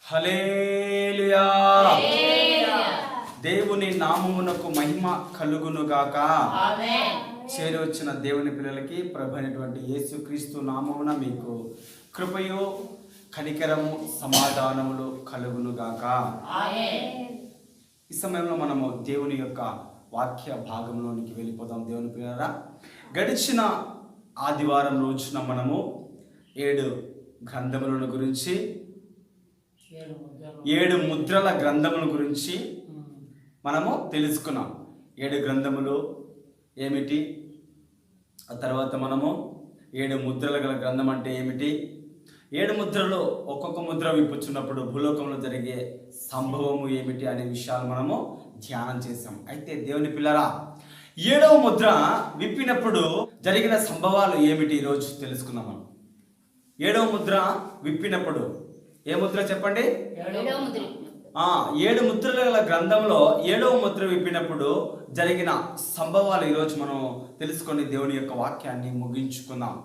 హల్లెలూయా. దేవుని నామమునకు మహిమ కలుగునుగాక. చేరి వచ్చిన దేవుని పిల్లలకి ప్రభు అయినటువంటి యేసుక్రీస్తు నామమున మీకు కృపయు కనికరము సమాధానములు కలుగునుగాక. ఈ సమయంలో మనము దేవుని యొక్క వాక్య భాగంలోనికి వెళ్ళిపోదాం. దేవుని పిల్లరా, గడిచిన ఆదివారం రోజున మనము 7 గ్రంథములను గురించి 7 ముద్రల గ్రంథముల గురించి మనము తెలుసుకున్నాం. 7 గ్రంథములు ఏమిటి, ఆ తర్వాత మనము 7 ముద్రల గల గ్రంథం అంటే ఏమిటి, 7 ముద్రలో ఒక్కొక్క ముద్ర విప్పుచున్నప్పుడు భూలోకంలో జరిగే సంభవము ఏమిటి అనే విషయాలు మనము ధ్యానం చేసాం. అయితే దేవుని పిల్లరా, 7వ ముద్ర విప్పినప్పుడు జరిగిన సంభవాలు ఏమిటి ఈరోజు తెలుసుకుందాం. మనం 7వ ముద్ర విప్పినప్పుడు ఏ ముద్ర చెప్పండి? 7 ముద్రల గల గ్రంథంలో 7వ ముద్ర విప్పినప్పుడు జరిగిన సంభవాలు ఈరోజు మనం తెలుసుకొని దేవుని యొక్క వాక్యాన్ని ముగించుకుందాం.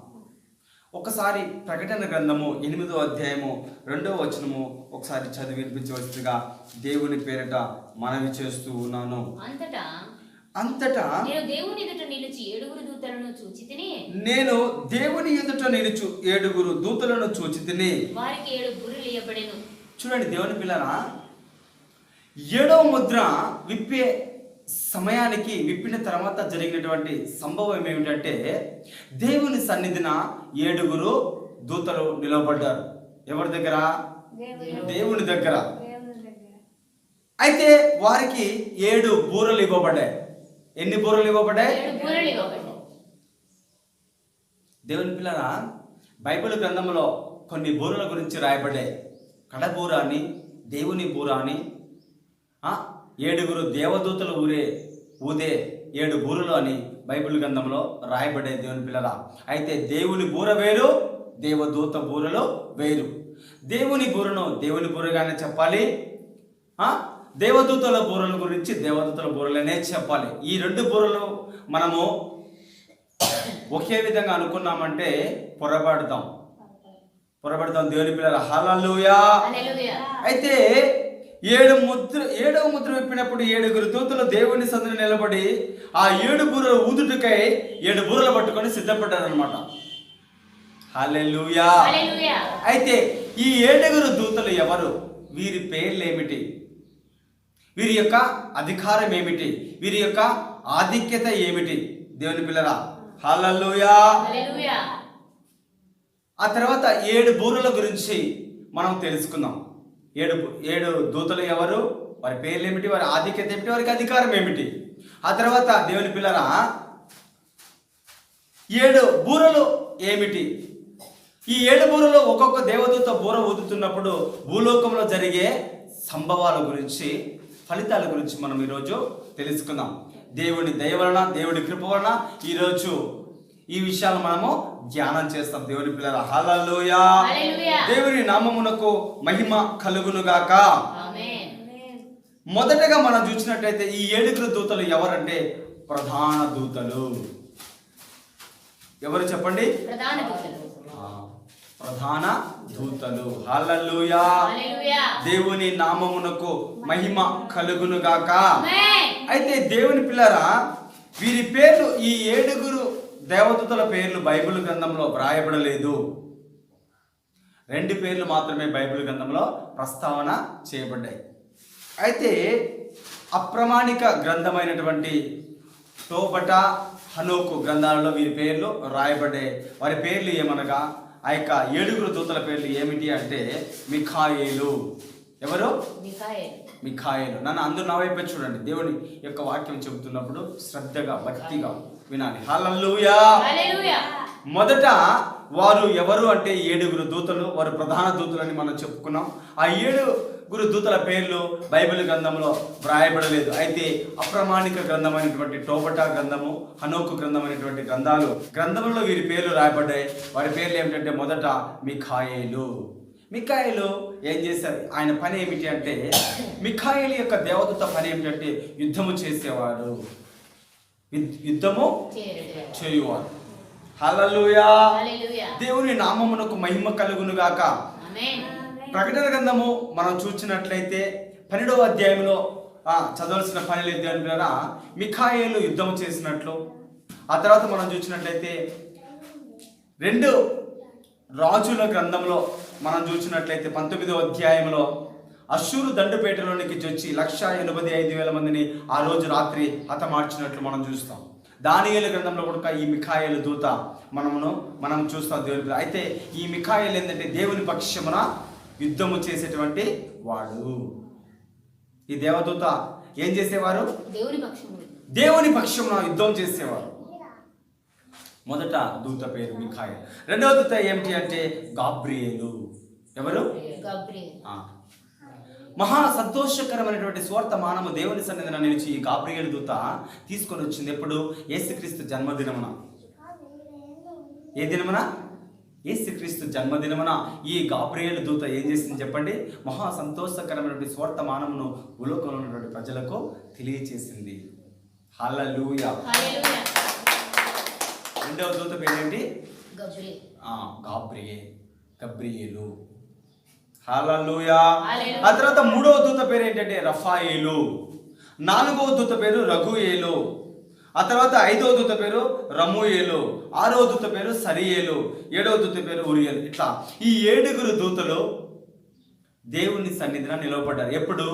ఒకసారి ప్రకటన గ్రంథము 8వ అధ్యాయము 2వ వచనము ఒకసారి చదివి వినిపించవలసిందిగా దేవుని పేరిట మనవి చేస్తూ ఉన్నాను. అంతటా నేను దేవుని ఎదుట నిలిచి 7 దూతలను చూచితిని. వారికి 7 బూరలు ఇయ్యబడెను. చూడండి దేవుని పిల్లరా, 7వ ముద్ర విప్పే సమయానికి విప్పిన తర్వాత జరిగినటువంటి సంభవం ఏమిటంటే, దేవుని సన్నిధిన 7 దూతలు నిలబడ్డారు. ఎవరి దగ్గర? దేవుని దగ్గర. అయితే వారికి 7 బూరలు ఇవ్వబడ్డాయి. ఎన్ని బూరలు ఇవ్వబడ్డాయి? 7 బూరలు ఇవ్వబడ్డాయి. దేవుని పిల్లరా, బైబిల్ గ్రంథంలో కొన్ని బూరల గురించి రాయబడ్డాయి. కడబూర అని, దేవుని బూర అని, 7 దేవదూతలు ఊదే 7 బూరలు అని బైబిల్ గ్రంథంలో రాయబడే దేవుని పిల్లరా. అయితే దేవుని బూర వేరు, దేవదూత బూరలు వేరు. దేవుని బూరను దేవుని బూరగానే చెప్పాలి, దేవదూతల బూరల గురించి దేవదూతల బూరలనే చెప్పాలి. ఈ 2 బూరలు మనము ఒకే విధంగా అనుకున్నామంటే పొరపడతాం దేవుని పిల్లల. హల్లెలూయా. అయితే 7వ ముద్ర విప్పినప్పుడు 7 దూతలు దేవుని సన్నిధిలో నిలబడి ఆ 7 బూరలు ఊదుటకై 7 బూరలు పట్టుకొని సిద్ధపడ్డారు అనమాట. హల్లెలూయా. అయితే ఈ 7 దూతలు ఎవరు? వీరి పేర్లు ఏమిటి? వీరి యొక్క అధికారం ఏమిటి? వీరి యొక్క ఆధిక్యత ఏమిటి? దేవుని పిల్లరా, హల్లెలూయా. ఆ తర్వాత 7 బూరల గురించి మనం తెలుసుకుందాం. 7 దూతలు ఎవరు? వారి పేర్లు ఏమిటి? వారి ఆధిక్యత ఏమిటి? వారికి అధికారం ఏమిటి? ఆ తర్వాత దేవుని పిల్లరా, 7 బూరలు ఏమిటి? ఈ 7 బూరలు ఒక్కొక్క దేవదూత బూర ఊదుతున్నప్పుడు భూలోకంలో జరిగే సంభవాల గురించి, ఫలితాల గురించి మనం ఈరోజు తెలుసుకుందాం. దేవుని దయ వలన, దేవుడి కృప వలన ఈరోజు ఈ విషయాలు మనము ధ్యానం చేస్తాం. దేవుని పిల్లల, హల్లెలూయా. దేవుని నామమునకు మహిమ కలుగునుగాక. మొదటగా మనం చూసినట్లయితే ఈ 7 దూతలు ఎవరంటే ప్రధాన దూతలు. ఎవరు చెప్పండి? ప్రధాన దూతలు. హల్లెలూయా. దేవుని నామమునకు మహిమ కలుగునుగాక. అయితే దేవుని పిల్లరా, వీరి పేర్లు, ఈ 7 దేవదూతల పేర్లు బైబిల్ గ్రంథంలో వ్రాయబడలేదు. 2 పేర్లు మాత్రమే బైబిల్ గ్రంథంలో ప్రస్తావన చేయబడ్డాయి. అయితే అప్రమాణిక గ్రంథమైనటువంటి తోబట, హనోకు గ్రంథాలలో వీరి పేర్లు రాయబడ్డాయి. వారి పేర్లు ఏమనగా, ఆ యొక్క 7 దూతల పేర్లు ఏమిటి అంటే మిఖాయేలు. ఎవరు? మిఖాయేలు. నన్ను అందరూ నా వైపే చూడండి. దేవుని యొక్క వాక్యం చెబుతున్నప్పుడు శ్రద్ధగా, భక్తిగా వినాలి. హల్లెలూయా. మొదట వారు ఎవరు అంటే 7 దూతలు. వారు ప్రధాన దూతలని మనం చెప్పుకున్నాం. ఆ 7 దూతల పేర్లు బైబిల్ గ్రంథంలో వ్రాయబడలేదు. అయితే అప్రమాణిక గ్రంథమైనటువంటి టోబట గ్రంథము, హనోకు గ్రంథమైనటువంటి గ్రంథములలో వీరి పేర్లు రాయబడ్డాయి. వారి పేర్లు ఏమిటంటే, మొదట మిఖాయేలు. మిఖాయేలు ఏం చేశారు? ఆయన పని ఏమిటి అంటే, మిఖాయేలు యొక్క దేవదూత పని ఏమిటంటే యుద్ధము చేసేవాడు. యుద్ధము చేయువారు. హల్లెలూయా. దేవుని నామమునకు మహిమ కలుగును గాక. ప్రకటన గ్రంథము మనం చూసినట్లయితే 12వ అధ్యాయంలో చదవలసిన పని లేదు అంటారా, మిఖాయేలు యుద్ధం చేసినట్లు. ఆ తర్వాత మనం చూసినట్లయితే 2 రాజుల గ్రంథంలో మనం చూసినట్లయితే 19వ అధ్యాయంలో అశ్షూరు దండుపేటలోనికి వచ్చి 185,000 మందిని ఆ రోజు రాత్రి హతమార్చినట్లు మనం చూస్తాం. దానియేలు గ్రంథంలో కూడా ఈ మిఖాయేలు దూత మనం చూస్తాం దేవుని. అయితే ఈ మిఖాయేలు ఏంటంటే దేవుని పక్షమున యుద్ధము చేసేటువంటి వాడు. ఈ దేవదూత ఏం చేసేవారు? దేవుని పక్షమున యుద్ధం చేసేవారు. మొదట దూత పేరు మిఖాయేలు. రెండవ దూత ఏమిటి అంటే గాబ్రియేలు. ఎవరు? మహా సంతోషకరమైనటువంటి స్వర్తమానము దేవుని సన్నిధిన నిలిచి ఈ గాబ్రియేలు దూత తీసుకొని వచ్చింది. ఎప్పుడు? యేసుక్రీస్తు జన్మదినమున. ఏ దినమున? యేసుక్రీస్తు జన్మదినమున ఈ గాబ్రియేలు దూత ఏం చేసింది చెప్పండి? మహా సంతోషకరమైనటువంటి స్వర్తమానమును భూలోకంలో ఉన్నటువంటి ప్రజలకు తెలియచేసింది. హల్లెలూయా. రెండవ దూత పేరేంటి? గబ్రియేలు. హల్లెలూయా. ఆ తర్వాత మూడవ దూత పేరు ఏంటంటే రఫాయేలు. నాలుగవ దూత పేరు రఘుయేలు. ఆ తర్వాత 5వ దూత పేరు రమూయేలు. 6వ దూత పేరు సరియేలు. 7వ దూత పేరు ఉరియేలు. ఇట్లా ఈ 7 దూతలు దేవుని సన్నిధిన నిలవబడ్డారు. ఎప్పుడు?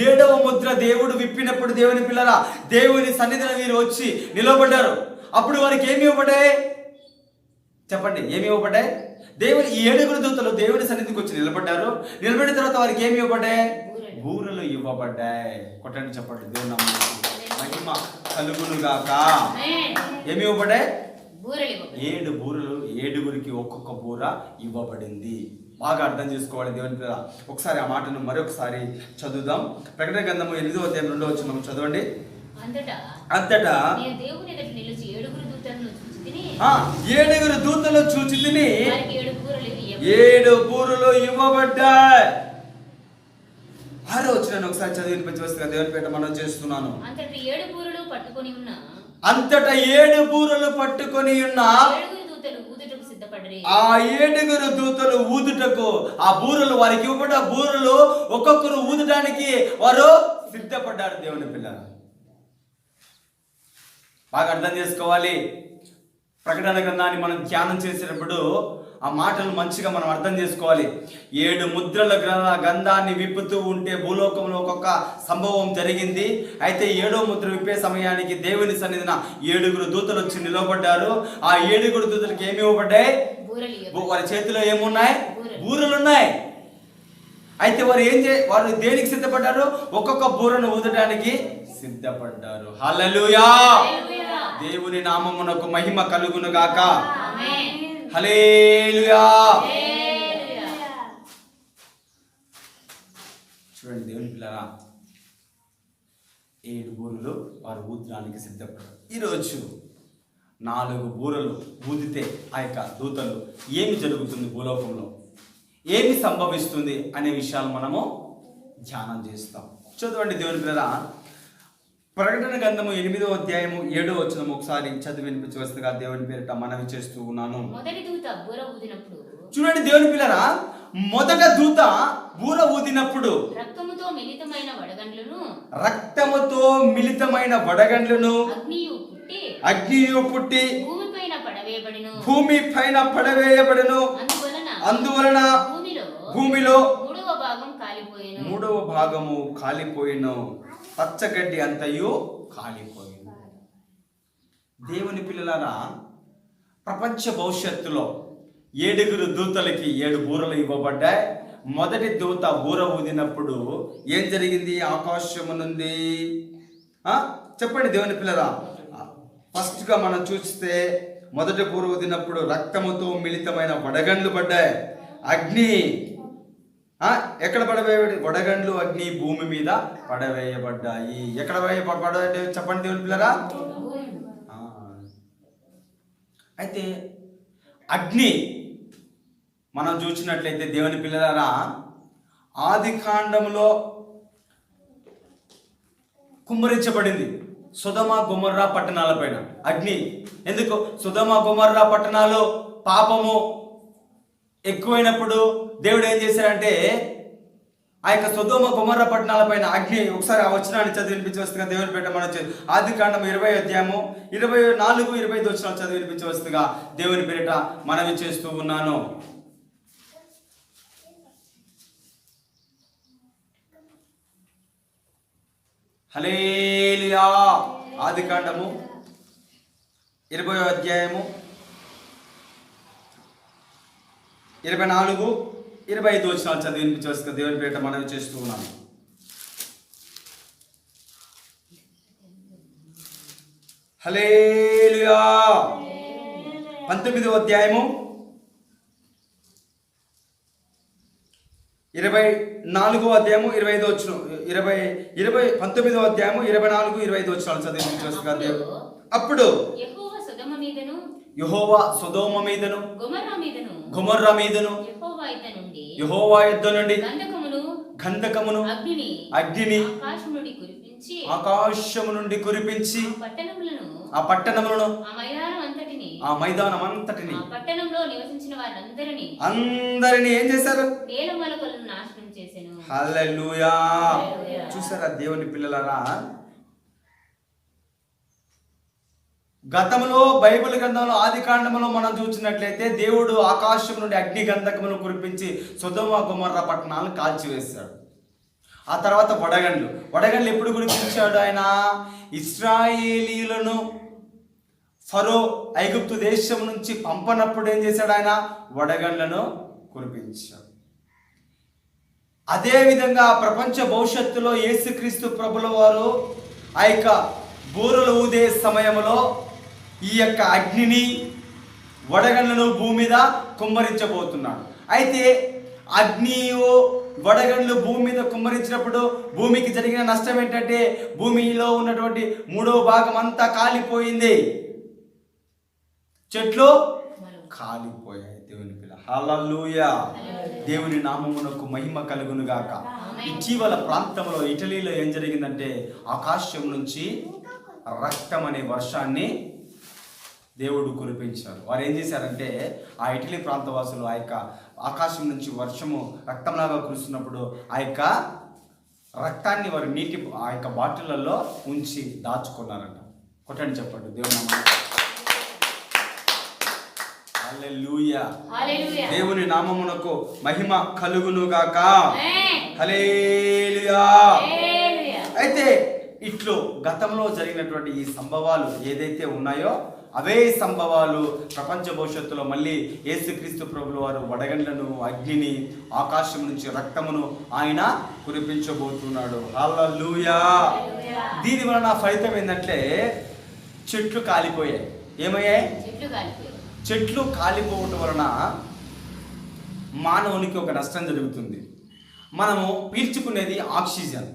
7వ ముద్ర దేవుడు విప్పినప్పుడు దేవుని పిల్లరా దేవుని సన్నిధిన వీరు వచ్చి నిలవబడ్డారు. అప్పుడు వారికి ఏమి ఇవ్వబడ్డాయి చెప్పండి? ఏమి ఇవ్వబడ్డాయి? దేవుని ఈ 7 దూతలు దేవుని సన్నిధికి వచ్చి నిలబడ్డారు. నిలబడిన తర్వాత వారికి ఏమి ఇవ్వబడ్డాయి? బూరలు ఇవ్వబడ్డాయి. కొట్టండి చెప్పండి. దేవుని నామమునకు మహిమ కలుగును గాక. ఏమి ఇవ్వబడ్డాయి? 7 బూరలు. 7 ఒక్కొక్క బూర ఇవ్వబడింది. బాగా అర్థం చేసుకోవాలి దేవుని పిల్లరా. ఒకసారి ఆ మాటను మరొకసారి చదువుదాం. ప్రకటన గ్రంథము 8వ అధ్యాయం 2వ వచనం చదవండి. అంతటా 7 దూతలు చూచి తిని 7 బూరలు ఇవ్వబడ్డాయి. 6వ వచనాన్ని ఒకసారి చదివి వినిపించవలసిందిగా దేవుని పేట మనం చేస్తున్నాను. అంతటా 7 బూరలు పట్టుకొని ఉన్న ఆ 7 దూతలు ఊదుటకు ఆ బూరలు వారికి ఇవ్వబడ్డ బూరలు ఒక్కొక్కరు ఊదడానికి వారు సిద్ధపడ్డారు. దేవుని పిల్లలు బాగా అర్థం చేసుకోవాలి. ప్రకటన గ్రంథాన్ని మనం ధ్యానం చేసేటప్పుడు ఆ మాటలు మంచిగా మనం అర్థం చేసుకోవాలి. 7 ముద్రల గ్రంథాన్ని విప్పుతూ ఉంటే భూలోకంలో ఒక్కొక్క సంభవం జరిగింది. అయితే 7వ ముద్ర విప్పే సమయానికి దేవుని సన్నిధిన 7 దూతలు వచ్చి నిలబడ్డారు. ఆ 7 దూతలకు ఏమి ఇవ్వబడ్డాయి? వారి చేతిలో ఏమున్నాయి? బూరలు ఉన్నాయి. అయితే వారు దేనికి సిద్ధపడ్డారు? ఒక్కొక్క బూరను ఊదడానికి సిద్ధపడ్డారు. హల్లెలూయా. దేవుని నామమునకు మహిమ కలుగును గాక. హల్లెలూయా. చూడండి దేవుని పిల్లరా, 7 బూరలు వారు ఊదడానికి సిద్ధపడ్డారు. ఈరోజు 4 బూరలు ఊదితే ఆ యొక్క దూతలు ఏమి జరుగుతుంది, భూలోకంలో ఏమి సంభవిస్తుంది అనే విషయాలు మనము ధ్యానం చేస్తాం. చదవండి దేవుని పిల్లరా, ప్రకటన గ్రంథము 8వ అధ్యాయము 7వ వచనం ఒకసారి చదివి వినిపించవలసిందిగా దేవుని పేరిట మనవి చేస్తూ ఉన్నాను. చూడండి దేవుని పిల్లరా, మొదట దూత బూర ఊదినప్పుడు రక్తముతో మిళితమైన వడగండ్లను అగ్నియు పుట్టి భూమిపైన పడవేయబడెను. అందువలన భూమిలో 3వ భాగము కాలిపోయిను, పచ్చగడ్డి అంతయు కాలిపోయింది. దేవుని పిల్లలారా, ప్రపంచ భవిష్యత్తులో 7 దూతలకి 7 బూరలు ఇవ్వబడ్డాయి. మొదటి దూత బూర ఊదినప్పుడు ఏం జరిగింది? ఆకాశము నుండి చెప్పండి దేవుని పిల్లరా. ఫస్ట్గా మనం చూస్తే మొదటి బూర ఊదినప్పుడు రక్తముతో మిళితమైన వడగండ్లు పడ్డాయి. అగ్ని ఎక్కడ పడవేయబడి? వడగండ్లు అగ్ని భూమి మీద పడవేయబడ్డాయి. ఎక్కడ పడవేయ చెప్పండి దేవుని పిల్లరా. అయితే అగ్ని మనం చూసినట్లయితే దేవుని పిల్లలారా, ఆది కాండంలో కుమ్మరించబడింది. సొదొమ గొమొర్రా పట్టణాల పైన అగ్ని. ఎందుకు? సొదొమ గొమొర్రా పట్టణాలు పాపము ఎక్కువైనప్పుడు దేవుడు ఏం చేశాడంటే ఆ యొక్క సొదొమ గొమొర్రా పట్టణాల పైన అగ్ని. ఒకసారి ఆ వచనాన్ని చదివి వినిపించవస్తుగా దేవుని పేట మనం ఆదికాండం 20 అధ్యాయము 24, 25 వచనాలు చదివి వినిపించవస్తుగా దేవుని పేట మనవి చేస్తూ ఉన్నాను. హల్లెలూయా. ఆదికాండము 20 అధ్యాయము 24, 25 వచనాలు చదివి వినిపించవలసిన దేవుని పేట మనవి చేస్తూ ఉన్నాను. హల్లెలూయా. 19వ అధ్యాయము 24వ అధ్యాయము 25 వచనం 19వ అధ్యాయము 24, 25 వచనాలు చదివి వినిపించవలసిన దేవుడు. అప్పుడు యెహోవా సొదొమ మీదను యెహోవా సొదొమ మీదను గొమొర్రా మీదను యెహోవా యుద్ధ నుండి గంధకమును అగ్నిని ఆకాశము నుండి కురిపించి ఆ పట్టణములను ఆ మైదానం అంతటిని పట్టణంలో నివసించిన అందరిని ఏం చేశారు? నేలమూలకులను నాశనం చేసెను. హల్లెలూయా. చూసారా దేవుని పిల్లలారా, గతంలో బైబిల్ గ్రంథంలో ఆదికాండములో మనం చూసినట్లయితే దేవుడు ఆకాశం నుండి అగ్ని గంధకమును కురిపించి సొదొమ గొమొర్రా పట్టణాలను కాల్చివేశాడు. ఆ తర్వాత వడగండ్లు ఎప్పుడు కురిపించాడు ఆయన? ఇశ్రాయేలీయులను ఫరో ఐగుప్తు దేశం నుంచి పంపనప్పుడు ఏం చేశాడు ఆయన? వడగండ్లను కురిపించాడు. అదేవిధంగా ప్రపంచ భవిష్యత్తులో యేసుక్రీస్తు ప్రభుల వారు ఆ యొక్క బూరలు ఊదే సమయంలో ఈ యొక్క అగ్నిని వడగండ్లను భూమి మీద కుమ్మరించబోతున్నాడు. అయితే అగ్నియో వడగండ్లు భూమి మీద కుమ్మరించినప్పుడు భూమికి జరిగిన నష్టం ఏంటంటే భూమిలో ఉన్నటువంటి 3వ భాగం అంతా కాలిపోయింది. చెట్లు కాలిపోయాయి. దేవుని పిల్ల హల్లెలూయా. దేవుని నామమునకు మహిమ కలుగును గాక. ఇటీవల ప్రాంతంలో ఇటలీలో ఏం జరిగిందంటే ఆకాశం నుంచి రక్తం అనే వర్షాన్ని దేవుడు కురిపించారు. వారు ఏం చేశారంటే ఆ ఇటలీ ప్రాంతవాసులు ఆ యొక్క ఆకాశం నుంచి వర్షము రక్తంలాగా కురుస్తున్నప్పుడు ఆ యొక్క రక్తాన్ని వారు ఆ యొక్క బాటిళ్లలో ఉంచి దాచుకున్నారంట. కొట్టండి చెప్పండి దేవుని నామమున. హల్లెలూయా. దేవుని నామమునకు మహిమ కలుగును గాక. హల్లెలూయా. అయితే ఇట్లు గతంలో జరిగినటువంటి ఈ సంభవాలు ఏదైతే ఉన్నాయో అవే సంభవాలు ప్రపంచ భవిష్యత్తులో మళ్ళీ యేసుక్రీస్తు ప్రభుల వారు వడగండ్లను అగ్నిని ఆకాశం నుంచి రక్తమును ఆయన కురిపించబోతున్నాడు. హల్లెలూయా. దీని వలన ఫలితం ఏంటంటే చెట్లు కాలిపోయాయి. ఏమయ్యాయి? చెట్లు కాలిపోవటం వలన మానవునికి ఒక నష్టం జరుగుతుంది. మనము పీల్చుకునేది ఆక్సిజన్,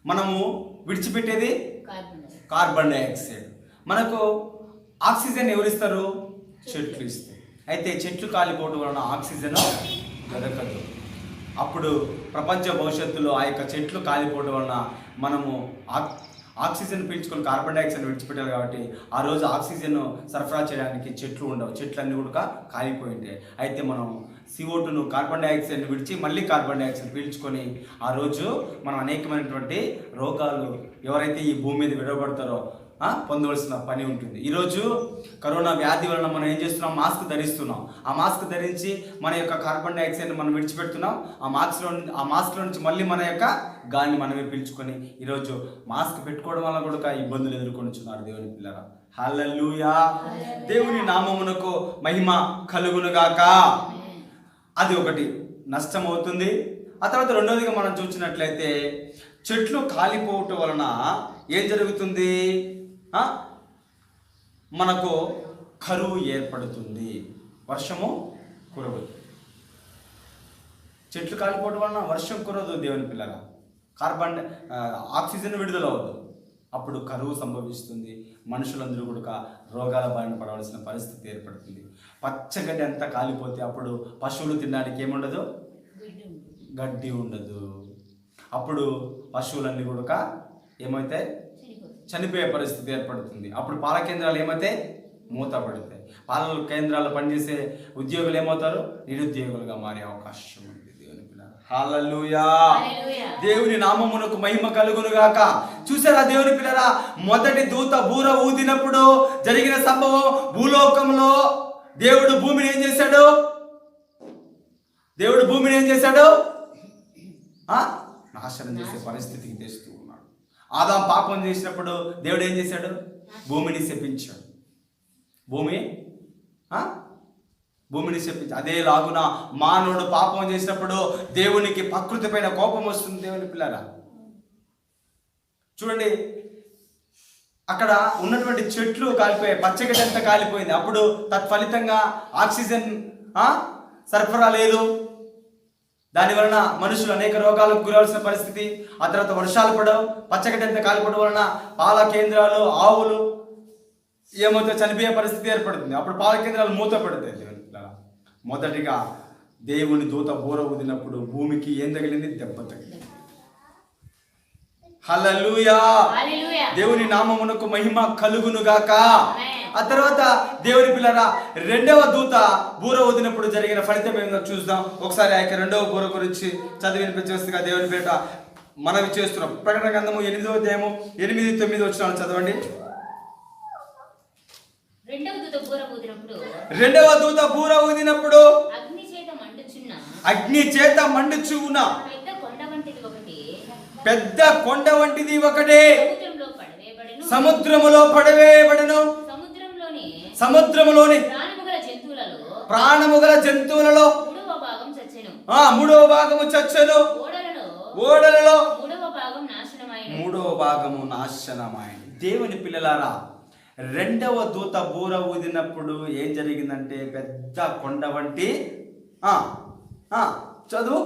మనము విడిచిపెట్టేది కార్బన్ డైఆక్సైడ్. మనకు ఆక్సిజన్ ఎవరిస్తారు? చెట్లు ఇస్తాయి. అయితే చెట్లు కాలిపోవడం వలన ఆక్సిజన్ దొరకదు. అప్పుడు ప్రపంచ భవిష్యత్తులో ఆ యొక్క చెట్లు కాలిపోవడం వలన మనము ఆక్సిజన్ పీల్చుకొని కార్బన్ డైఆక్సైడ్ విడిచిపెట్టాలి. కాబట్టి ఆ రోజు ఆక్సిజన్ సరఫరా చేయడానికి చెట్లు ఉండవు, చెట్లన్నీ కూడా కాలిపోయి ఉంటాయి. అయితే మనం CO2ను కార్బన్ డైఆక్సైడ్ని విడిచి మళ్ళీ కార్బన్ డైఆక్సైడ్ పీల్చుకొని ఆ రోజు మనం అనేకమైనటువంటి రోగాలు ఎవరైతే ఈ భూమి మీద విడవబడతారో పొందవలసిన పని ఉంటుంది. ఈరోజు కరోనా వ్యాధి వలన మనం ఏం చేస్తున్నాం? మాస్క్ ధరిస్తున్నాం. ఆ మాస్క్ ధరించి మన యొక్క కార్బన్ డైఆక్సైడ్ని మనం విడిచిపెడుతున్నాం. ఆ మాస్క్లో నుంచి మళ్ళీ మన యొక్క గాలిని మనమే పీల్చుకొని ఈరోజు మాస్క్ పెట్టుకోవడం వల్ల కూడా ఇబ్బందులు ఎదుర్కొనిచున్నారు దేవుని పిల్లరా. హల్లెలూయా. దేవుని నామమునకు మహిమ కలుగునుగాక. అది ఒకటి నష్టం అవుతుంది. ఆ తర్వాత రెండవదిగా మనం చూసినట్లయితే చెట్లు కాలిపోవటం వలన ఏం జరుగుతుంది? మనకు కరువు ఏర్పడుతుంది, వర్షము కురవదు. చెట్లు కాలిపోవడం వలన వర్షం కురవదు దేవుని పిల్లల. ఆక్సిజన్ విడుదల అవ్వదు. అప్పుడు కరువు సంభవిస్తుంది. మనుషులందరూ కూడా రోగాల బారిన పడవలసిన పరిస్థితి ఏర్పడుతుంది. పచ్చగడ్డి అంతా కాలిపోతే అప్పుడు పశువులు తినడానికి ఏముండదు? గడ్డి ఉండదు. అప్పుడు పశువులన్నీ కూడా ఏమవుతాయి? చనిపోయే పరిస్థితి ఏర్పడుతుంది. అప్పుడు పాల కేంద్రాలు ఏమైతే మూతపడతాయి. పాల కేంద్రాల్లో పనిచేసే ఉద్యోగులు ఏమవుతారు? నిరుద్యోగులుగా మారే అవకాశం ఉంది. దేవుని పిల్లలు హల్లెలూయా, దేవుని నామమునకు మహిమ కలుగును గాక. చూసారా దేవుని పిల్లరా, మొదటి దూత బూర ఊదినప్పుడు జరిగిన సంభవం. భూలోకంలో దేవుడు భూమిని ఏం చేశాడు? దేవుడు భూమిని ఏం చేశాడు? నాశనం చేసే పరిస్థితికి తెస్తూ ఉన్నాడు. ఆదాం పాపం చేసినప్పుడు దేవుడు ఏం చేశాడు? భూమిని శపించాడు. భూమిని శపించాడు. అదే లాగున మానవుడు పాపం చేసినప్పుడు దేవునికి ప్రకృతి పైన కోపం వస్తుంది. దేవుని పిల్లరా చూడండి, అక్కడ ఉన్నటువంటి చెట్లు కాలిపోయాయి, పచ్చగడ్డి అంతా కాలిపోయింది. అప్పుడు తత్ఫలితంగా ఆక్సిజన్ సరఫరా లేదు. దాని వలన మనుషులు అనేక రోగాలకు గురవలసిన పరిస్థితి. ఆ తర్వాత వర్షాలు పడవు, పచ్చగడ్డి అంతా కాలిపోవడం వలన పాల కేంద్రాలు, ఆవులు ఏమవుతాయి? చనిపోయే పరిస్థితి ఏర్పడుతుంది. అప్పుడు పాల కేంద్రాలు మూత పడతాయి. మొదటిగా దేవుని దూత బూర ఊదినప్పుడు భూమికి ఏం తగిలింది? దెబ్బ తగిలింది. హల్లెలూయా, దేవుని నామమునకు మహిమ కలుగును గాక. ఆ తర్వాత దేవుని పిల్లరా, రెండవ దూత బూర ఊదినప్పుడు జరిగిన ఫలితం ఏమిటో చూద్దాం. ఒకసారి ఆ యొక్క రెండవ బూర గురించి చదివి వినిపించవలసిందిగా దేవుని పేట మనవి చేస్తున్నాం. ప్రకటన గ్రంథము 8వ అధ్యాయము 8-9 వచనాలు చదవండి. రెండవ దూత బూర ఊదినప్పుడు అగ్ని చేత మండుచున్న పెద్ద కొండ వంటిది ఒకటే సముద్రములో పడవేయబడెను. సముద్రములోని ప్రాణము గల జంతువులలో మూడవ భాగము చచ్చెను. ఓడలలో మూడవ భాగము నాశనమైంది. దేవుని పిల్లలారా, రెండవ దూత బూర ఊదినప్పుడు ఏం జరిగిందంటే పెద్ద కొండ వంటి చదువు.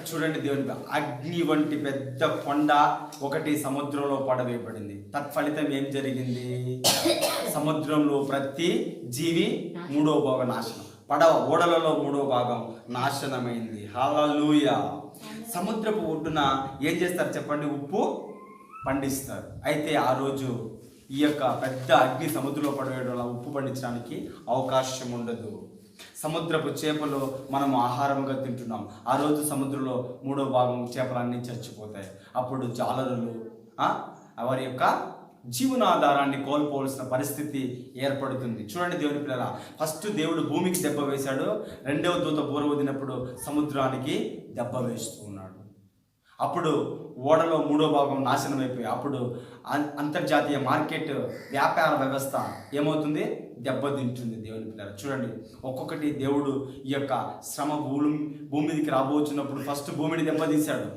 చూడండి దేవుని, అగ్ని వంటి పెద్ద కొండ ఒకటి సముద్రంలో పడవేయబడింది. తత్ఫలితం ఏం జరిగింది? సముద్రంలో ప్రతి జీవి మూడో భాగం నాశనం. ఓడలలో మూడో భాగం నాశనమైంది. హల్లెలూయా. సముద్రపు ఒడ్డున ఏం చేస్తారు చెప్పండి? ఉప్పు పండిస్తారు. అయితే ఆ రోజు ఈ యొక్క పెద్ద అగ్ని సముద్రంలో పడవేయడం వల్ల ఉప్పు పండించడానికి అవకాశం ఉండదు. సముద్రపు చేపలు మనం ఆహారంగా తింటున్నాం. ఆ రోజు సముద్రంలో మూడో భాగం చేపలన్నీ చచ్చిపోతాయి. అప్పుడు జాలరులు వారి యొక్క జీవనాధారాన్ని కోల్పోవలసిన పరిస్థితి ఏర్పడుతుంది. చూడండి దేవుని పిల్లల, ఫస్ట్ దేవుడు భూమికి దెబ్బ వేశాడు. రెండవ దూత బూర ఊదినప్పుడు సముద్రానికి దెబ్బ వేస్తూ ఉన్నాడు. అప్పుడు ఓడలో మూడో భాగం నాశనం అయిపోయి అప్పుడు అంతర్జాతీయ మార్కెట్ వ్యాపార వ్యవస్థ ఏమవుతుంది? దెబ్బతింటుంది. దేవుని పిల్లలు చూడండి, ఒక్కొక్కటి దేవుడు ఈ యొక్క శ్రమ భూమి మీదకి రాబోతున్నప్పుడు ఫస్ట్ భూమిని దెబ్బతీశాడు.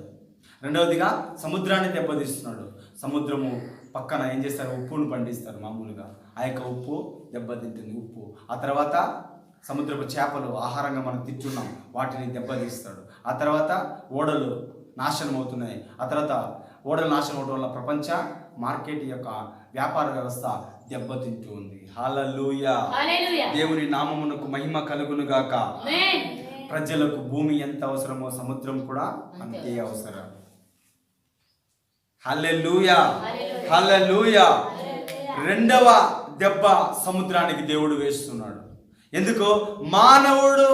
రెండవదిగా సముద్రాన్ని దెబ్బతీస్తున్నాడు. సముద్రము పక్కన ఏం చేస్తారు? ఉప్పును పండిస్తారు మామూలుగా. ఆ యొక్క ఉప్పు దెబ్బతింటుంది. ఉప్పు ఆ తర్వాత సముద్రపు చేపలు ఆహారంగా మనం తింటున్నాం, వాటిని దెబ్బతీస్తాడు. ఆ తర్వాత ఓడలు నాశనం అవుతున్నాయి. ఆ తర్వాత ఓడలు నాశనం అవడం వల్ల ప్రపంచ మార్కెట్ యొక్క వ్యాపార వ్యవస్థ దెబ్బతింటూ ఉంది. హల్లెలూయా, దేవుని నామమునకు మహిమ కలుగును గాక. ప్రజలకు భూమి ఎంత అవసరమో సముద్రం కూడా అంతే అవసరం. హల్లెలూయా, హల్లెలూయా. రెండవ దెబ్బ సముద్రానికి దేవుడు వేస్తున్నాడు. ఎందుకు? మానవుడు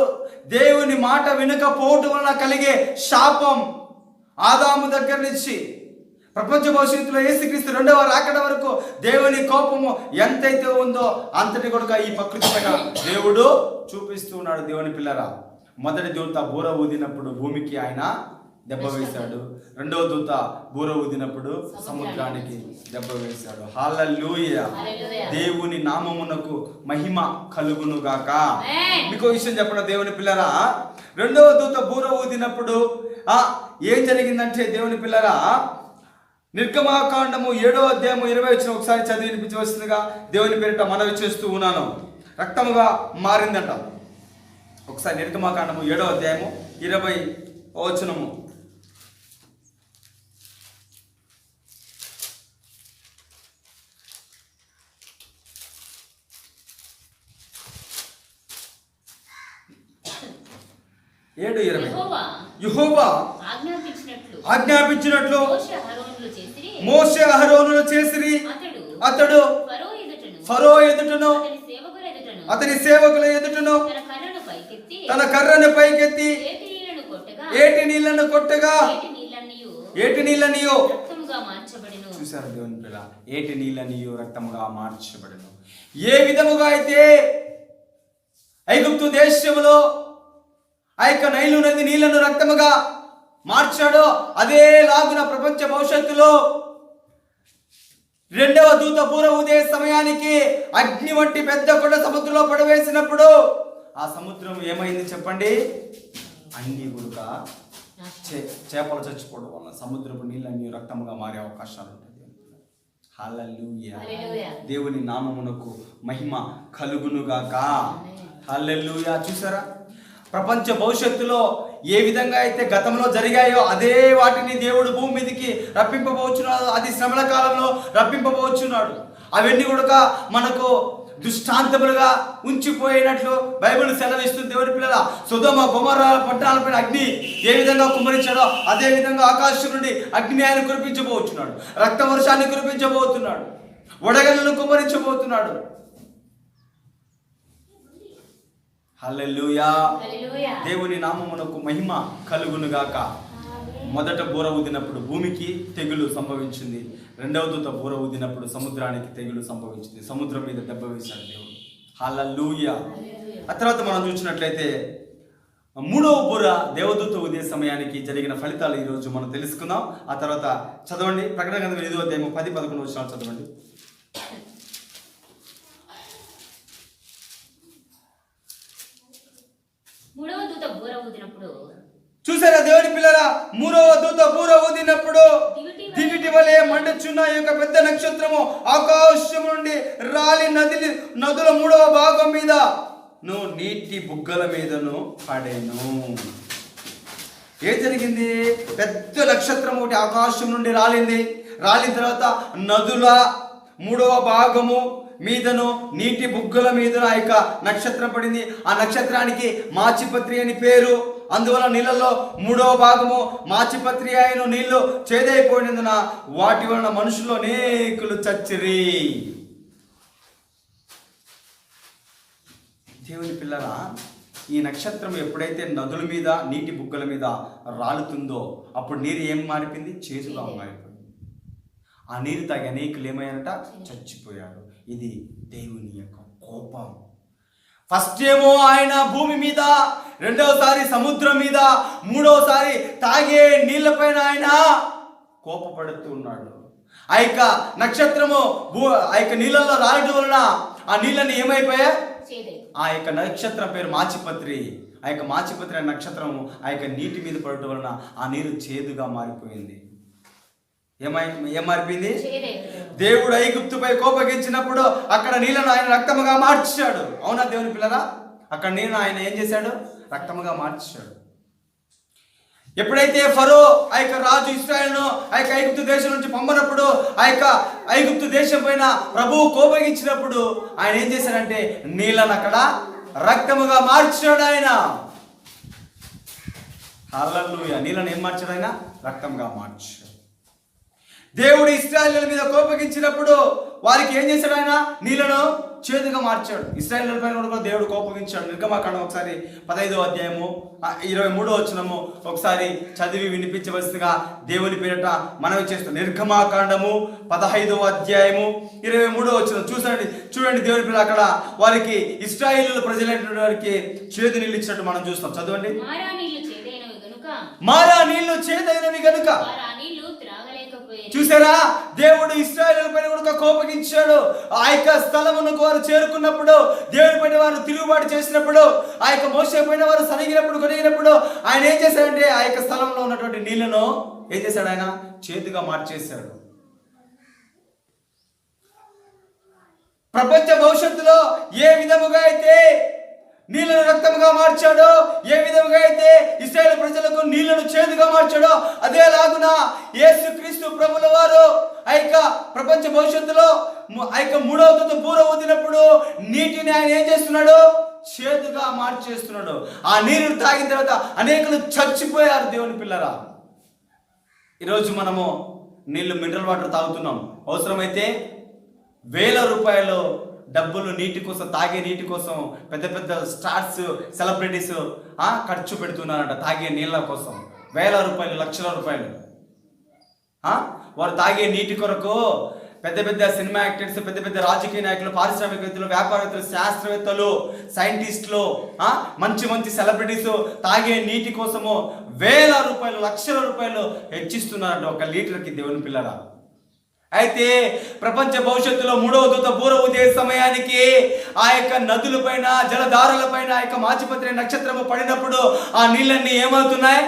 దేవుని మాట వినకపోవటం వలన కలిగే శాపం. ఆదాము దగ్గర నుంచి ప్రపంచ భవిష్యత్తులో యేసుక్రీస్తు రెండవ రాకడ వరకు దేవుని కోపము ఎంతైతే ఉందో అంతటి కూడా ఈ ప్రకృతి పైన దేవుడు చూపిస్తూ ఉన్నాడు. దేవుని పిల్లరా, మొదటి దూత బూర ఊదినప్పుడు భూమికి ఆయన దెబ్బ వేశాడు. రెండవ దూత బూర ఊదినప్పుడు సముద్రానికి దెబ్బ వేశాడు. హల్లెలూయా, దేవుని నామమునకు మహిమ కలుగును గాక. మీకు విషయం చెప్పండి దేవుని పిల్లరా, రెండవ దూత బూర ఊదినప్పుడు ఏం జరిగిందంటే దేవుని పిల్లరా, నిర్గమాకాండము 7వ అధ్యాయము 20 వచ్చిన ఒకసారి చదివి వినిపించవలసిందిగా దేవుని పేరిట మనవి చేస్తూ ఉన్నాను. రక్తముగా మారిందంట. ఒకసారి నిర్గమాకాండము 7వ అధ్యాయము 20 వచనము. యెహోవా ఆజ్ఞాపించినట్లు మోషే అహరోనులు చేసిరి. అతడు ఫరో ఎదుటను అతని సేవకుల ఎదుటను తన కర్రను పైకెత్తి ఏటి నీళ్లను కొట్టగా ఏటి నీళ్ళనియో చూసారు దేవుని పిల్ల, ఏటి నీళ్ళనియో రక్తముగా మార్చబడను. ఏ విధముగా అయితే ఐగుప్తు దేశములో ఆ యొక్క నైలు నది నీళ్లను రక్తముగా మార్చాడో అదే లాగున ప్రపంచ భవిష్యత్తులో రెండవ దూత బూర ఊదే సమయానికి అగ్ని వంటి పెద్ద కొండ సముద్రంలో పడవేసినప్పుడు ఆ సముద్రం ఏమైంది చెప్పండి? అన్ని గురుక చేపలు చచ్చిపోవడం వల్ల సముద్రపు నీళ్ళన్నీ రక్తముగా మారే అవకాశాలు ఉంటాయి. హల్లెలూయా, దేవుని నామమునకు మహిమ కలుగునుగాక. హల్లెలూయా. చూసారా, ప్రపంచ భవిష్యత్తులో ఏ విధంగా అయితే గతంలో జరిగాయో అదే వాటిని దేవుడు భూమి మీదకి రప్పింపబోచున్నాడు. అది శ్రమల కాలంలో రప్పింపబోచున్నాడు. అవన్నీ కూడా మనకు దృష్టాంతములుగా ఉంచిపోయినట్లు బైబిల్ సెలవిస్తుంది. దేవుని పిల్లల, సొదొమ గొమొర్రా పట్టణాలపైన అగ్ని ఏ విధంగా కుమ్మరించాడో అదే విధంగా ఆకాశం నుండి అగ్ని ఆయన కురిపించబోతున్నాడు. రక్త వర్షాన్ని కురిపించబోతున్నాడు. వడగళ్ళను కుమ్మరించబోతున్నాడు. హల్లెలూయా, దేవుని నామమునకు మహిమ కలుగునుగాక. మొదట బూర ఊదినప్పుడు భూమికి తెగులు సంభవించింది. రెండవ దూత బూర ఊదినప్పుడు సముద్రానికి తెగులు సంభవించింది. సముద్రం మీద దెబ్బ వేశాడు దేవుడు. హల్లెలూయా. ఆ తర్వాత మనం చూసినట్లయితే మూడవ బూర దేవదూత ఊదే సమయానికి జరిగిన ఫలితాలు ఈరోజు మనం తెలుసుకుందాం. ఆ తర్వాత చదవండి, ప్రకటన గ్రంథం 5వ అధ్యాయం 10-11 వచనాలు చదవండి. చూసారా దేవుని పిల్లరా, మూడవ దూత బూర ఊదినప్పుడు దివిటి వలె మండుచున్న యొక్క పెద్ద నక్షత్రము ఆకాశం నుండి రాలి నదుల మూడవ భాగం మీద నీటి బుగ్గల మీదను పడేను. ఏం జరిగింది? పెద్ద నక్షత్రం ఒకటి ఆకాశం నుండి రాలిన తర్వాత నదుల మూడవ భాగము మీదను నీటి బుగ్గల మీదను ఆ యొక్క నక్షత్రం పడింది. ఆ నక్షత్రానికి మాచిపత్రి అని పేరు. అందువల్ల నీళ్ళల్లో మూడవ భాగము మాచిపత్రి అయిన నీళ్లు చేదైపోయినందున వాటి వలన మనుషులు అనేకులు చచ్చిరి. దేవుని పిల్లల, ఈ నక్షత్రం ఎప్పుడైతే నదుల మీద నీటి బుగ్గల మీద రాలుతుందో అప్పుడు నీరు ఏం మారిపోయింది? చేదుగా మారిపోయింది. ఆ నీరు తాగి అనేకులు ఏమయ్యారట? చచ్చిపోయారు. ఇది దేవుని యొక్క కోపం. ఫస్ట్ ఏమో ఆయన భూమి మీద, రెండవసారి సముద్రం మీద, మూడవసారి తాగే నీళ్లపైన ఆయన కోపపడుతూ ఉన్నాడు. ఆ యొక్క నక్షత్రము ఆ యొక్క నీళ్ళల్లో రాయడం వలన ఆ నీళ్ళని ఏమైపోయా? ఆ యొక్క నక్షత్రం పేరు మాచిపత్రి. ఆ యొక్క మాచిపత్రి అనే నక్షత్రము ఆ యొక్క నీటి మీద పడటం వలన ఆ నీరు చేదుగా మారిపోయింది. ఏం మారిపోయింది? దేవుడు ఐగుప్తుపై కోపగించినప్పుడు అక్కడ నీళ్ళను ఆయన రక్తముగా మార్చాడు. అవునా దేవుని పిల్లరా? అక్కడ నీళ్ళను ఆయన ఏం చేశాడు? రక్తముగా మార్చాడు. ఎప్పుడైతే ఫరో ఆ యొక్క రాజు ఇశ్రాయేలును ఆ యొక్క ఐగుప్తు దేశం నుంచి పంపనప్పుడు ఆ యొక్క ఐగుప్తు దేశం పైన ప్రభువు కోపగించినప్పుడు ఆయన ఏం చేశాడంటే నీళ్ళను అక్కడ రక్తముగా మార్చాడు ఆయన. హల్లెలూయా. నీళ్ళను ఏం మార్చాడు ఆయన? రక్తంగా మార్చాడు. దేవుడు ఇశ్రాయేలుల మీద కోపగించినప్పుడు వారికి ఏం చేశాడు? ఆయన నీళ్ళను చేదుగా మార్చాడు. ఇశ్రాయేలుల పైన కూడా దేవుడు కోపగించాడు. నిర్గమకాండం ఒకసారి 15వ అధ్యాయము 23వ వచనము ఒకసారి చదివి వినిపించవలసిందిగా దేవుని పేరిట మనవి చేస్తాం. నిర్గమకాండము 15వ అధ్యాయము 23వ వచనం చూడండి దేవుని పేరు. అక్కడ వారికి ఇశ్రాయేలు ప్రజలైనటువంటి వారికి చేదు నీళ్ళు ఇచ్చినట్టు మనం చూస్తాం. చదవండి. మారా నీళ్లు చేదైనవి గనుక. చూసారా, దేవుడు ఇశ్రాయేలు పైన కూడా కోపగించాడు. ఆ యొక్క స్థలమునకు వారు చేరుకున్నప్పుడు, దేవుని పైన వారు తిరుగుబాటు చేసినప్పుడు, ఆ యొక్క మోషే పైన వారు కొనిగినప్పుడు ఆయన ఏం చేశాడంటే ఆ యొక్క స్థలంలో ఉన్నటువంటి నీళ్లను ఏం చేశాడు? ఆయన చేదుగా మార్చేశాడు. ప్రపంచ భవిష్యత్తులో ఏ విధముగా అయితే నీళ్లను రక్తముగా మార్చాడో, ఏ విధముగా అయితే ఇశ్రాయేలు ప్రజలకు నీళ్లను చేదుగా మార్చాడో, అదేలాగున యేసుక్రీస్తు ప్రభుల వారు ఆ యొక్క ప్రపంచ భవిష్యత్తులో ఆ యొక్క మూడవ దూత బూర ఊదినప్పుడు నీటిని ఆయన ఏం చేస్తున్నాడు? చేదుగా మార్చేస్తున్నాడు. ఆ నీరు తాగిన తర్వాత అనేకులు చచ్చిపోయారు. దేవుని పిల్లరా, ఈరోజు మనము నీళ్లు మినరల్ వాటర్ తాగుతున్నాం. అవసరమైతే వేల రూపాయలు డబ్బులు నీటి కోసం, తాగే నీటి కోసం పెద్ద పెద్ద స్టార్స్, సెలబ్రిటీస్ ఖర్చు పెడుతున్నారంట తాగే నీళ్ళ కోసం. వేల రూపాయలు, లక్షల రూపాయలు. వారు తాగే నీటి కొరకు పెద్ద పెద్ద సినిమా యాక్టర్స్, పెద్ద పెద్ద రాజకీయ నాయకులు, పారిశ్రామికవేత్తలు, వ్యాపారవేత్తలు, శాస్త్రవేత్తలు, సైంటిస్టులు, మంచి మంచి సెలబ్రిటీస్ తాగే నీటి కోసము వేల రూపాయలు, లక్షల రూపాయలు హెచ్చిస్తున్నారంట ఒక లీటర్కి, దేవుని పిల్లరా. అయితే ప్రపంచ భవిష్యత్తులో మూడవ దూత బూర ఊదే సమయానికి ఆ యొక్క నదుల పైన, జలధారల పైన ఆ యొక్క మాచిపత్రి నక్షత్రము పడినప్పుడు ఆ నీళ్ళన్నీ ఏమవుతున్నాయి?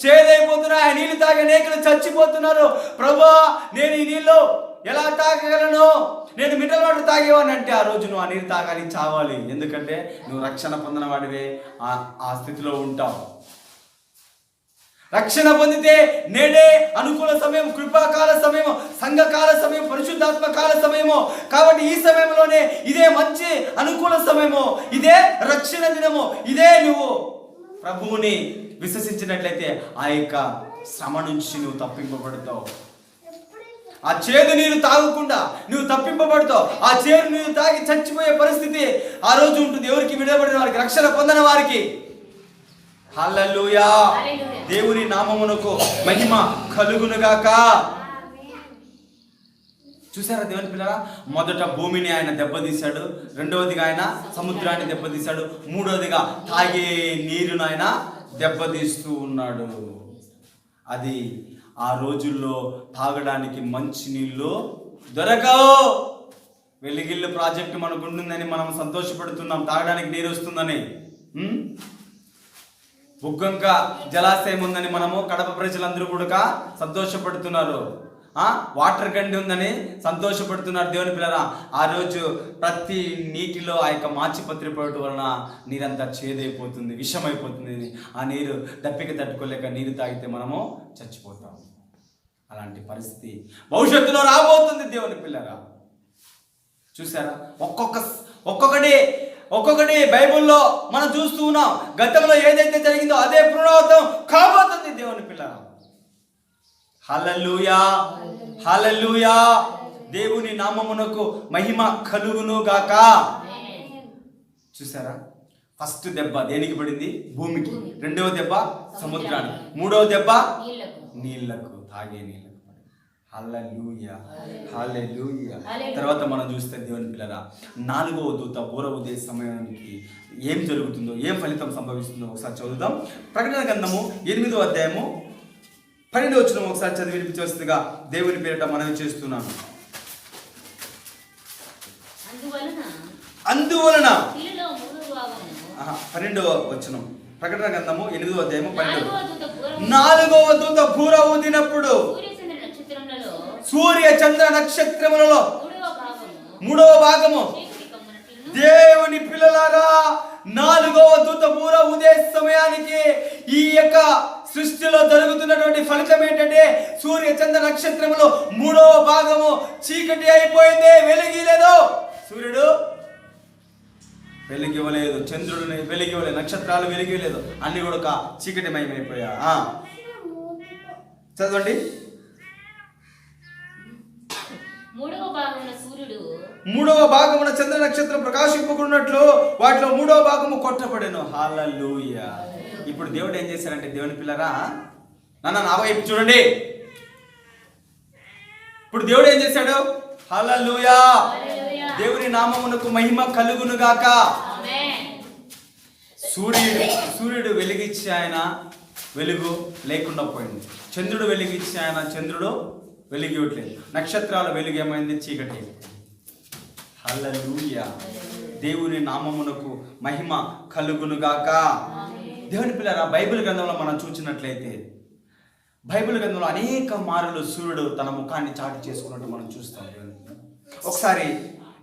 చేదైపోతున్నాయి. ఆ నీళ్లు తాగే అనేకులు చచ్చిపోతున్నారు. ప్రభా, నేను ఈ నీళ్ళు ఎలా తాగగలను? నేను మినరల్ వాటర్ తాగేవాడిని అంటే ఆ రోజు నువ్వు ఆ నీరు తాగాలి, చావాలి. ఎందుకంటే నువ్వు రక్షణ పొందిన వాడివే, ఆ స్థితిలో ఉంటావు. రక్షణ పొందితే నేడే అనుకూల సమయం, కృపాకాల సమయము, సంఘకాల సమయం, పరిశుద్ధాత్మ కాల సమయము. కాబట్టి ఈ సమయంలోనే ఇదే మంచి అనుకూల సమయము, ఇదే రక్షణ దినము, ఇదే నువ్వు ప్రభువుని విశ్వసించినట్లయితే ఆ యొక్క శ్రమ నుంచి నువ్వు తప్పింపబడతావు. ఆ చేదు నీరు తాగకుండా నువ్వు తప్పింపబడతావు. ఆ చేదు నీరు తాగి చచ్చిపోయే పరిస్థితి ఆ రోజు ఉంటుంది. ఎవరికి? విడబడిన వారికి, రక్షణ పొందిన వారికి. హల్లెలూయా. దేవుని నామమునకు మహిమ కలుగునుగాక. చూసారా దేవుని పిల్లరా? మొదట భూమిని ఆయన దెబ్బతీశాడు, రెండవదిగా ఆయన సముద్రాన్ని దెబ్బతీశాడు, మూడవదిగా తాగే నీరును ఆయన దెబ్బతీస్తూ ఉన్నాడు. అది ఆ రోజుల్లో తాగడానికి మంచి నీళ్ళు దొరకవు. వెలిగిల్లు ప్రాజెక్టు మనకు ఉంటుందని మనం సంతోషపడుతున్నాం, తాగడానికి నీరు వస్తుందని. బుగ్గంక జలాశయం ఉందని మనము కడప ప్రజలందరూ కూడా సంతోషపడుతున్నారు. వాటర్ గండి ఉందని సంతోషపడుతున్నారు. దేవుని పిల్లరా, ఆ రోజు ప్రతి నీటిలో ఆ యొక్క మాచిపత్రి పడటం వలన నీరంతా చేదైపోతుంది, విషమైపోతుంది. ఆ నీరు దప్పిక తట్టుకోలేక నీరు తాగితే మనము చచ్చిపోతాం. అలాంటి పరిస్థితి భవిష్యత్తులో రాబోతుంది. దేవుని పిల్లరా, చూసారా? ఒక్కొక్కటి బైబిల్లో మనం చూస్తూ ఉన్నాం. గతంలో ఏదైతే జరిగిందో అదే పునరావృతం కాబోతుంది. దేవుని పిల్లరా, హల్లెలూయా, హల్లెలూయా. దేవుని నామమునకు మహిమ కలుగును గాక. చూసారా? ఫస్ట్ దెబ్బ దేనికి పడింది? భూమికి. రెండవ దెబ్బ సముద్రానికి. మూడవ దెబ్బ నీళ్లకు, తాగే నీళ్లకు. హల్లెలూయా, హల్లెలూయా. తర్వాత మనం చూస్తే దేవుని పిల్లరా, నాలుగవ దూత బూర ఊదే సమయానికి ఏం జరుగుతుందో, ఏం ఫలితం సంభవిస్తుందో ఒకసారి చదువుదాం. ప్రకటన గ్రంథము 8వ అధ్యాయము 12వ వచనం ఒకసారి చదివి వినిపించవలసిందిగా దేవుని పేరిట మనవి చేస్తున్నాను. అందువలన 12వ వచనం, ప్రకటన గ్రంథము 8వ అధ్యాయము 12. నాలుగవ దూత బూర ఊదినప్పుడు సూర్య చంద్ర నక్షత్రములలో మూడవ భాగము. దేవుని పిల్లలారా, నాలుగవ దూత బూర ఊదే సమయానికి ఈ యొక్క సృష్టిలో జరుగుతున్నటువంటి ఫలితం ఏంటంటే సూర్య చంద్ర నక్షత్రములో మూడవ భాగము చీకటి అయిపోయింది. వెలిగిలేదు, సూర్యుడు వెలిగివ్వలేదు, చంద్రుడు వెలిగివ్వలేదు, నక్షత్రాలు వెలిగివ్వలేదు, అన్ని కూడా చీకటిమయమైపోయా. చదవండి. మూడవ భాగమున చంద్ర నక్షత్రం ప్రకాశింపుకున్నట్లు వాటిలో మూడవ భాగము కొట్టబడెను. హల్లెలూయా. ఇప్పుడు దేవుడు ఏం చేశారంటే, దేవుని పిల్లరా, నా వైపు చూడండి. ఇప్పుడు దేవుడు ఏం చేశాడు? హల్లెలూయా. దేవుని నామమునకు మహిమ కలుగును గాక. సూర్యుడు వెలిగిచ్చి ఆయన వెలుగు లేకుండా పోయింది. చంద్రుడు వెలిగిచ్చి ఆయన చంద్రుడు వెలిగివ్వట్లేదు. నక్షత్రాల వెలుగు ఏమైంది? చీకటి. హల్లెలూయా. దేవుని నామమునకు మహిమ కలుగునుగాక. దేవుని పిల్లరా, బైబిల్ గ్రంథంలో మనం చూసినట్లయితే బైబిల్ గ్రంథంలో అనేక మారులు సూర్యుడు తన ముఖాన్ని చాటు చేసుకున్నట్టు మనం చూస్తాం. ఒకసారి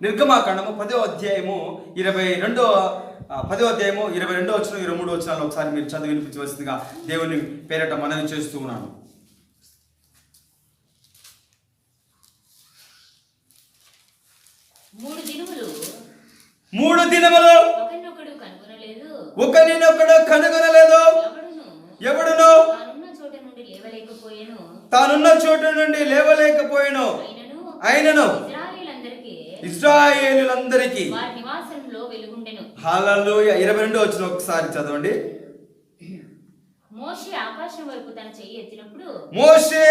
నిర్గమాకాండము 10వ అధ్యాయము 22వ అధ్యాయము 22వ వచనం 23వ వచనాలు ఒకసారి మీరు చదివి వినిపించవలసిందిగా దేవుని పేరట మనవి చేస్తూ ఉన్నాను. మూడు దినములు ఒకరినొకడు కనుగొనలేదు, ఎవడును లేవలేకపోయెను. తానున్న చోటు నుండి లేవలేకపోయెను. అయినను ఇశ్రాయేలులందరికీ వారి నివాసంలో వెలుగుండెను. హల్లెలూయా. 22 వచ్చిన ఒకసారి చదవండి. మోషే ఆకాశం వైపు తన చెయ్యి ఎత్తినప్పుడు మోషే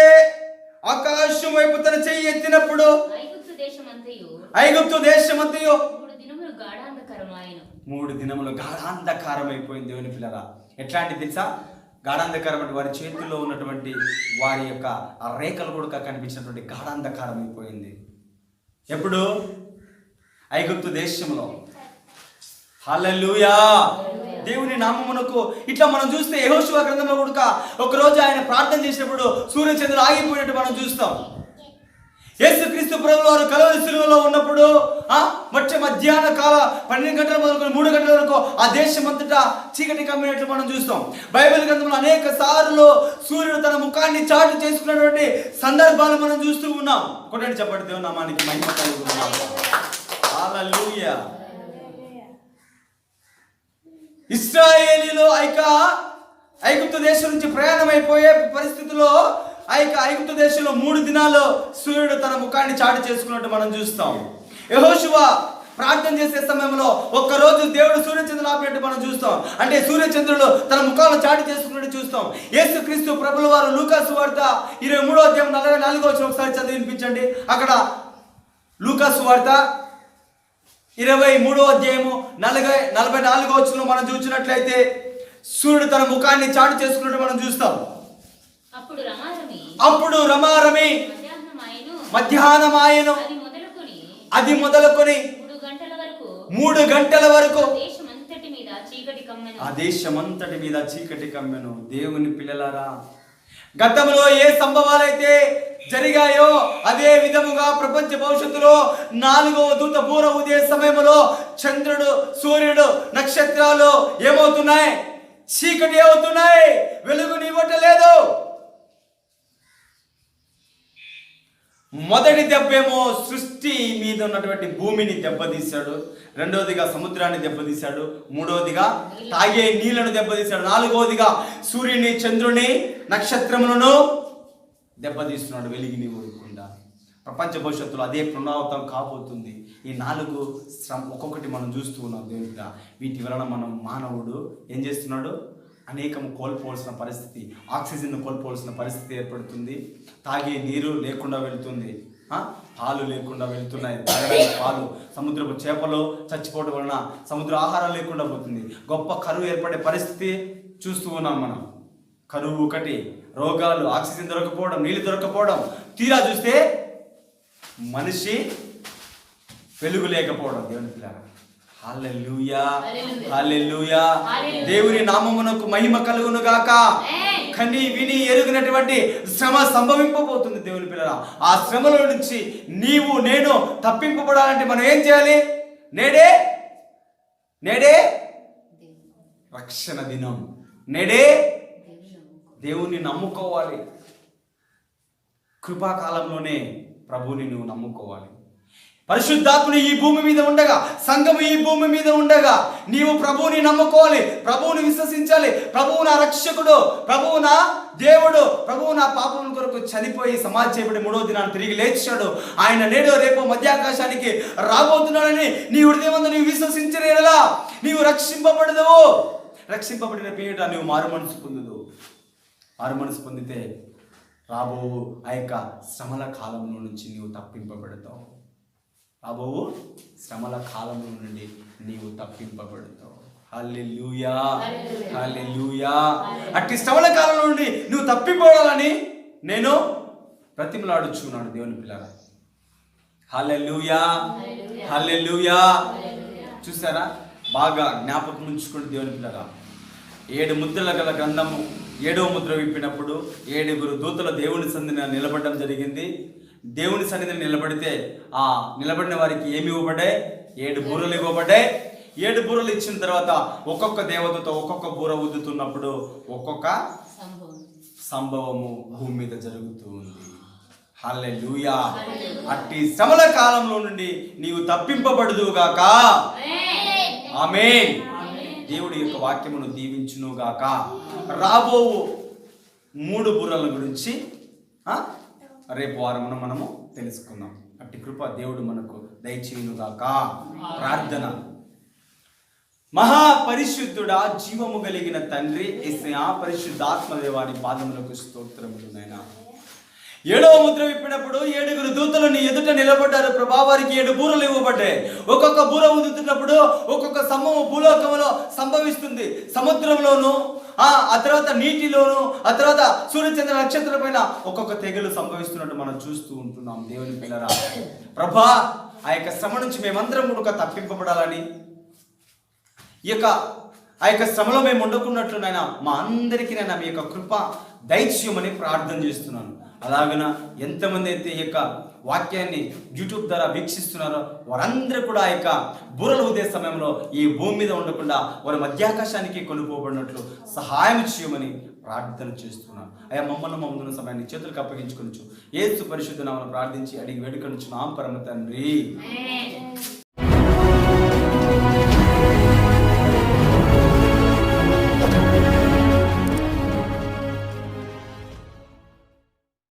ఆకాశం వైపు తన చెయ్యి ఎత్తినప్పుడు ఐగుప్తు దేశమంతయు 3 దినములు గాఢాంధకారమాయెను. 3 దినములు గాఢాంధకారం అయిపోయింది. దేవుని పిల్లరా, ఎట్లాంటి తెలుసా? గాఢాంధకారం అంటే వారి చేతుల్లో ఉన్నటువంటి వారి యొక్క ఆ రేఖలు కూడా కనిపించినటువంటి గాఢాంధకారం అయిపోయింది. ఎప్పుడు? ఐగుప్తు దేశంలో. హల్లెలూయా. దేవుని నామమునకు ఇట్లా మనం చూస్తే యెహోషువ గ్రంథంలో కూడా ఒకరోజు ఆయన ప్రార్థన చేసినప్పుడు సూర్యచంద్రులు ఆగిపోయినట్టు మనం చూస్తాం. యేసుక్రీస్తు ప్రభువు వారు కలువరి శిలువలో ఉన్నప్పుడు మధ్యాహ్న కాల 12 గంటల మొదలుకొని 3 గంటల వరకు ఆ దేశం అంతటా చీకటి కమ్మినట్లు మనం చూస్తాం. బైబిల్ గ్రంథంలో అనేక సార్లు సూర్యుడు తన ముఖాన్ని చాటు చేసుకున్నటువంటి సందర్భాలు మనం చూస్తూ ఉన్నాం. కొట్టండి చెప్పండి, దేవుని నామానికి మహిమ కలుగును. హల్లెలూయా. ఇశ్రాయేలీయులు ఐగుప్తు దేశం నుంచి ప్రయాణం అయిపోయే పరిస్థితిలో ఐగుప్తు దేశంలో 3 దినాలు సూర్యుడు తన ముఖాన్ని చాటు చేసుకున్నట్టు మనం చూస్తాం. యెహోషువ ప్రార్థన చేసే సమయంలో ఒక్కరోజు దేవుడు సూర్యచంద్రులు ఆపినట్టు మనం చూస్తాం. అంటే సూర్యచంద్రులు తన ముఖాలను చాటు చేసుకున్నట్టు చూస్తాం. యేసుక్రీస్తు ప్రభుల వారు లూకా సువార్త 23వ అధ్యాయం 44వ వచనం ఒకసారి చదివి వినిపించండి. అక్కడ లూకా సువార్త 23వ అధ్యాయము 44వ వచనంలో మనం చూసినట్లయితే సూర్యుడు తన ముఖాన్ని చాటు చేసుకున్నట్టు మనం చూస్తాం. అప్పుడు రమారమి మధ్యాహ్నమాయెను. అది మొదలుకొని 3 గంటల వరకు ఆ దేశమంతటి మీద చీకటి కమ్మెను. దేవుని పిల్లలారా, గతంలో ఏ సంభవాలైతే జరిగాయో అదే విధముగా ప్రపంచ భవిష్యత్తులో 4వ దూత బూర ఊదే సమయంలో చంద్రుడు, సూర్యుడు, నక్షత్రాలు ఏమవుతున్నాయి? చీకటి అవుతున్నాయి, వెలుగునివ్వట్లేదు. మొదటి దెబ్బేమో సృష్టి మీద ఉన్నటువంటి భూమిని దెబ్బతీశాడు, రెండవదిగా సముద్రాన్ని దెబ్బతీశాడు, మూడవదిగా తాగే నీళ్లను దెబ్బతీశాడు, నాలుగవదిగా సూర్యుని, చంద్రుని, నక్షత్రములను దెబ్బతీస్తున్నాడు వెలిగినివ్వకుండా. ప్రపంచ భవిష్యత్తులో అదే పునరావృతం కాబోతుంది. ఈ 4 ఒక్కొక్కటి మనం చూస్తూ ఉన్నాం దేవుడిగా. వీటి వలన మనం మానవుడు ఏం చేస్తున్నాడు? అనేకము కోల్పోవలసిన పరిస్థితి, ఆక్సిజన్ కోల్పోవలసిన పరిస్థితి ఏర్పడుతుంది. తాగే నీరు లేకుండా వెళుతుంది, పాలు లేకుండా వెళుతున్నాయి, తాగడానికి పాలు. సముద్రపు చేపలు చచ్చిపోవడం వలన సముద్ర ఆహారం లేకుండా పోతుంది. గొప్ప కరువు ఏర్పడే పరిస్థితి చూస్తూ ఉన్నాం మనం. కరువు ఒకటి, రోగాలు, ఆక్సిజన్ దొరకపోవడం, నీళ్లు దొరకపోవడం, తీరా చూస్తే మనిషి వెలుగు లేకపోవడం. దేవుని పిల్లరా, హల్లెలూయా, హల్లెలూయా. దేవుని నామమునకు మహిమ కలుగును గాక. కని విని ఎరుగినటువంటి శ్రమ సంభవింపబోతుంది దేవుని పిల్లరా. ఆ శ్రమలో నుంచి నీవు నేను తప్పింపబడాలంటే మనం ఏం చేయాలి? నేడే రక్షణ దినం. నేడే దేవుని నమ్ముకోవాలి. కృపాకాలంలోనే ప్రభువుని నువ్వు నమ్ముకోవాలి. పరిశుద్ధాత్ముడు ఈ భూమి మీద ఉండగా, సంఘము ఈ భూమి మీద ఉండగా నీవు ప్రభువుని నమ్ముకోవాలి, ప్రభువుని విశ్వసించాలి. ప్రభువు నా రక్షకుడు, ప్రభువు నా దేవుడు, ప్రభువు నా పాపం కొరకు చనిపోయి సమాధి చేయబడి 3వ దినాన్ని తిరిగి లేచాడు. ఆయన నేడో రేపో మధ్యాకాశానికి రాబోతున్నాడని నీ హృదయమందు నీవు విశ్వసించలేదా నీవు రక్షింపబడదువు. రక్షింపబడిన పేరిట నువ్వు మారు మనసు పొందుదు. మారు మనసు పొందితే రాబో ఆ యొక్క శ్రమల కాలంలో నుంచి నీవు తప్పింపబడతావు. రాబోవు శ్రమల కాలంలో నుండి నీవు తప్పింపబడతావు. హల్లెలూయా, హల్లెలూయా. అట్టి శ్రమల కాలం నుండి నువ్వు తప్పిపోవాలని నేను బ్రతిమలాడుచున్నాను దేవుని పిల్లరా. హల్లెలూయా, హల్లెలూయా. చూసారా? బాగా జ్ఞాపకం ఉంచుకోండి దేవుని పిల్లరా. 7 ముద్రల గల గ్రంథము 7వ ముద్ర విప్పినప్పుడు 7 దూతల దేవుని సన్నిధిని నిలబడడం జరిగింది. దేవుని సన్నిధిని నిలబడితే ఆ నిలబడిన వారికి ఏమి ఇవ్వబడ్డాయి? 7 బూరలు ఇవ్వబడ్డాయి. 7 బూరలు ఇచ్చిన తర్వాత ఒక్కొక్క దేవతతో ఒక్కొక్క బూర ఊదుతున్నప్పుడు ఒక్కొక్క సంభవము భూమి మీద జరుగుతూ ఉంది. హల్లెలూయా. అట్టి శ్రమల కాలంలో నుండి నీవు తప్పింపబడుదుగాక. ఆమేన్. దేవుడి యొక్క వాక్యమును దీవించునుగాక. రాబోవు 3 బుర్రల గురించి రేపు వారమున మనము తెలుసుకుందాం. అట్టి కృప దేవుడు మనకు దయచేయునుగాక. ప్రార్థన. మహాపరిశుద్ధుడా, జీవము కలిగిన తండ్రి యేసయ్యా, పరిశుద్ధాత్మదేవాని పాదములకు స్తోత్రములు నాయనా. 7వ ముద్ర విప్పినప్పుడు 7 దూతలు నీ ఎదుట నిలబడ్డారు ప్రభా. వారికి 7 బూరలు ఇవ్వబడ్డాయి. ఒక్కొక్క బూర ఊదుతున్నప్పుడు ఒక్కొక్క సంభవం భూలోకంలో సంభవిస్తుంది. సముద్రంలోను, ఆ తర్వాత నీటిలోను, ఆ తర్వాత సూర్యచంద్ర నక్షత్రం పైన ఒక్కొక్క తెగులు సంభవిస్తున్నట్టు మనం చూస్తూ ఉంటున్నాం. దేవుని పిల్లరా, ప్రభా ఆ యొక్క శ్రమ నుంచి మేమందరం కూడా తప్పింపబడాలని, ఆ యొక్క శ్రమలో మేము ఉండకున్నట్లు నాయన మా అందరికీ నేను మీ యొక్క కృప దైత్యమని ప్రార్థన చేస్తున్నాను. అలాగన ఎంతమంది అయితే ఈ యొక్క వాక్యాన్ని యూట్యూబ్ ద్వారా వీక్షిస్తున్నారో వారందరూ కూడా ఆ యొక్క బూరలు ఊదే సమయంలో ఈ భూమి మీద ఉండకుండా వారి మధ్యాకాశానికి కొనుక్కోబడినట్లు సహాయం చేయమని ప్రార్థన చేస్తున్నాను. అయ్యా, మమ్మల్ని సమయాన్ని చేతులకు అప్పగించుకొనొచ్చు. యేసు పరిశుద్ధ నామమున ప్రార్థించి అడిగి వేడుకొనుచున్నాం పరమ తండ్రి.